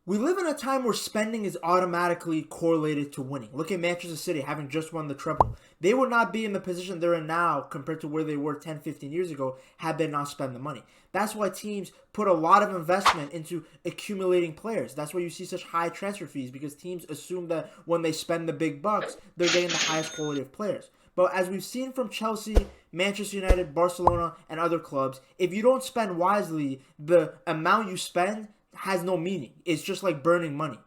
We live in a time where spending is automatically correlated to winning. Look at Manchester City having just won the treble. They would not be in the position they're in now compared to where they were 10, 15 years ago had they not spent the money. That's why teams put a lot of investment into accumulating players. That's why you see such high transfer fees, because teams assume that when they spend the big bucks, they're getting the highest quality of players. But as we've seen from Chelsea, Manchester United, Barcelona, and other clubs, if you don't spend wisely, the amount you spend has no meaning. It's just like burning money.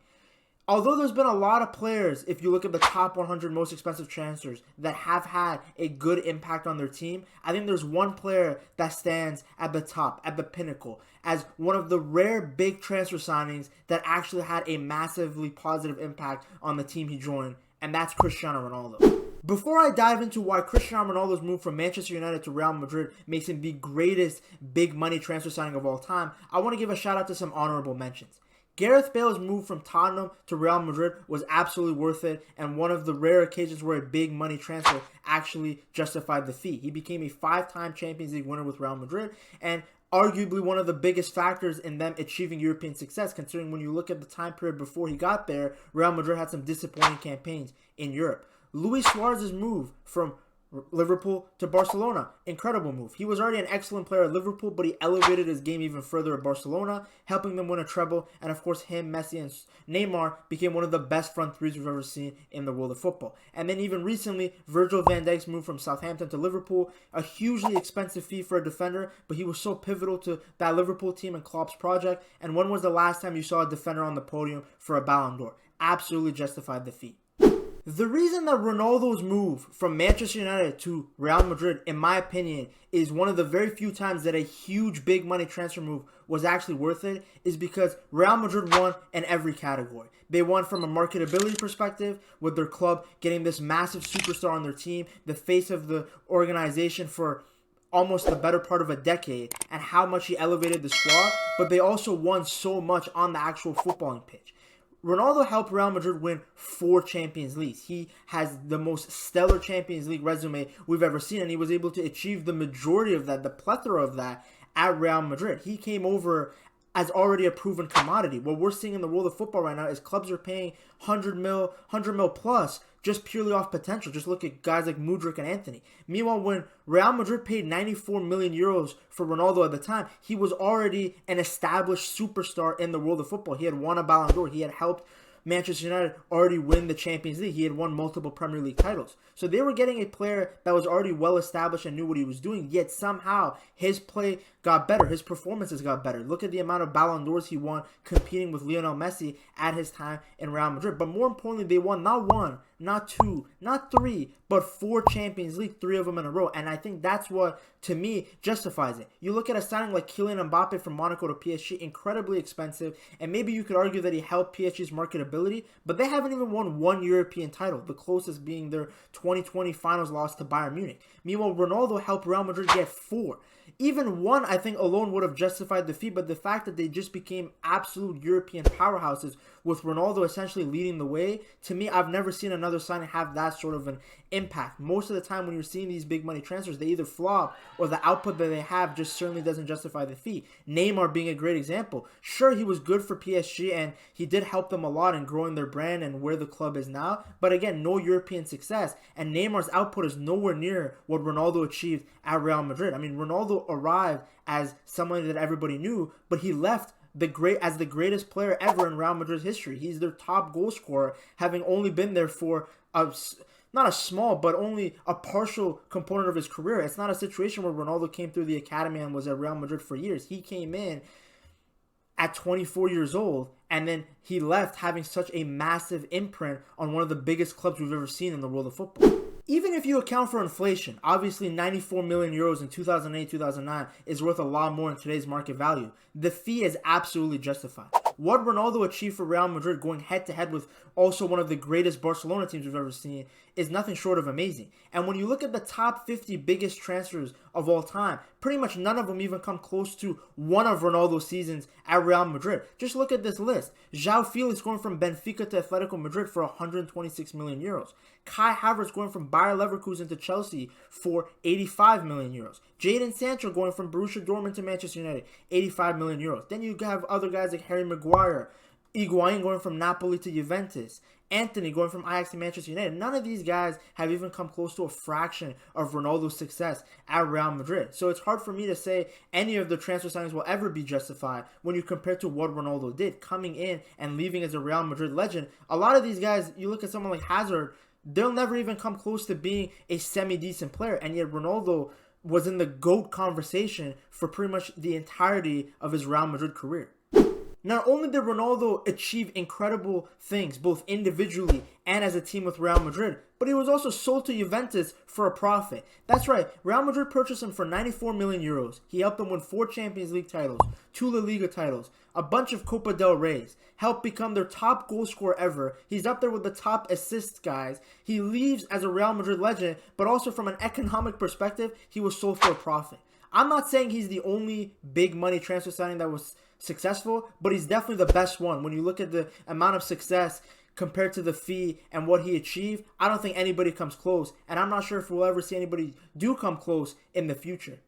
Although there's been a lot of players, if you look at the top 100 most expensive transfers, that have had a good impact on their team, I think there's one player that stands at the top, at the pinnacle, as one of the rare big transfer signings that actually had a massively positive impact on the team he joined, and that's Cristiano Ronaldo. Before I dive into why Cristiano Ronaldo's move from Manchester United to Real Madrid makes him the greatest big money transfer signing of all time, I want to give a shout out to some honorable mentions. Gareth Bale's move from Tottenham to Real Madrid was absolutely worth it, and one of the rare occasions where a big money transfer actually justified the fee. He became a 5-time Champions League winner with Real Madrid, and arguably one of the biggest factors in them achieving European success, considering when you look at the time period before he got there, Real Madrid had some disappointing campaigns in Europe. Luis Suarez's move from Liverpool to Barcelona, incredible move. He was already an excellent player at Liverpool, but he elevated his game even further at Barcelona, helping them win a treble. And of course, him, Messi, and Neymar became one of the best front threes we've ever seen in the world of football. And then even recently, Virgil van Dijk's move from Southampton to Liverpool, a hugely expensive fee for a defender, but he was so pivotal to that Liverpool team and Klopp's project. And when was the last time you saw a defender on the podium for a Ballon d'Or? Absolutely justified the fee. The reason that Ronaldo's move from Manchester United to Real Madrid, in my opinion, is one of the very few times that a huge big money transfer move was actually worth it is because Real Madrid won in every category. They won from a marketability perspective with their club getting this massive superstar on their team, the face of the organization for almost the better part of a decade, and how much he elevated the squad, but they also won so much on the actual footballing pitch. Ronaldo helped Real Madrid win 4 Champions Leagues. He has the most stellar Champions League resume we've ever seen, and he was able to achieve the majority of that, the plethora of that, at Real Madrid. He came over as already a proven commodity. What we're seeing in the world of football right now is clubs are paying 100 mil plus just purely off potential. Just look at guys like Mudryk and Anthony. Meanwhile, when Real Madrid paid 94 million euros for Ronaldo at the time, he was already an established superstar in the world of football. He had won a Ballon d'Or. He had helped Manchester United already win the Champions League. He had won multiple Premier League titles. So they were getting a player that was already well established and knew what he was doing, yet somehow his play got better. His performances got better. Look at the amount of Ballon d'Ors he won competing with Lionel Messi at his time in Real Madrid. But more importantly, they won not 1, not 2, not 3, but 4 Champions League, 3 of them in a row. And I think that's what, to me, justifies it. You look at a signing like Kylian Mbappe from Monaco to PSG, incredibly expensive, and maybe you could argue that he helped PSG's marketability, but they haven't even won 1 European title, the closest being their 2020 finals loss to Bayern Munich. Meanwhile, Ronaldo helped Real Madrid get 4. Even 1, I think, alone would have justified the fee, but the fact that they just became absolute European powerhouses with Ronaldo essentially leading the way, to me, I've never seen another signing have that sort of an impact. Most of the time when you're seeing these big money transfers, they either flop or the output that they have just certainly doesn't justify the fee. Neymar being a great example. Sure, he was good for PSG and he did help them a lot in growing their brand and where the club is now, but again, no European success, and Neymar's output is nowhere near what Ronaldo achieved at Real Madrid. I mean, Ronaldo arrived as someone that everybody knew, but he left the greatest player ever in Real Madrid's history. He's their top goal scorer, having only been there for not a small, but only a partial component of his career. It's not a situation where Ronaldo came through the academy and was at Real Madrid for years. He came in at 24 years old, and then he left having such a massive imprint on one of the biggest clubs we've ever seen in the world of football. Even if you account for inflation, obviously 94 million euros in 2008-2009 is worth a lot more in today's market value. The fee is absolutely justified. What Ronaldo achieved for Real Madrid going head-to-head with also one of the greatest Barcelona teams we've ever seen is nothing short of amazing. And when you look at the top 50 biggest transfers of all time, pretty much none of them even come close to one of Ronaldo's seasons at Real Madrid. Just look at this list. João Felix going from Benfica to Atletico Madrid for 126 million euros. Kai Havertz going from Bayer Leverkusen to Chelsea for 85 million euros. Jadon Sancho going from Borussia Dortmund to Manchester United, 85 million euros. Then you have other guys like Harry Maguire, Higuain going from Napoli to Juventus, Anthony going from Ajax to Manchester United. None of these guys have even come close to a fraction of Ronaldo's success at Real Madrid. So it's hard for me to say any of the transfer signings will ever be justified when you compare to what Ronaldo did, coming in and leaving as a Real Madrid legend. A lot of these guys, you look at someone like Hazard, they'll never even come close to being a semi-decent player, and yet Ronaldo was in the GOAT conversation for pretty much the entirety of his Real Madrid career. Not only did Ronaldo achieve incredible things, both individually and as a team with Real Madrid, but he was also sold to Juventus for a profit. That's right, Real Madrid purchased him for 94 million euros. He helped them win 4 Champions League titles, 2 La Liga titles, a bunch of Copa del Reys, helped become their top goal scorer ever. He's up there with the top assist guys. He leaves as a Real Madrid legend, but also from an economic perspective, he was sold for a profit. I'm not saying he's the only big money transfer signing that was successful, but he's definitely the best one. When you look at the amount of success compared to the fee and what he achieved, I don't think anybody comes close, and I'm not sure if we'll ever see anybody do come close in the future.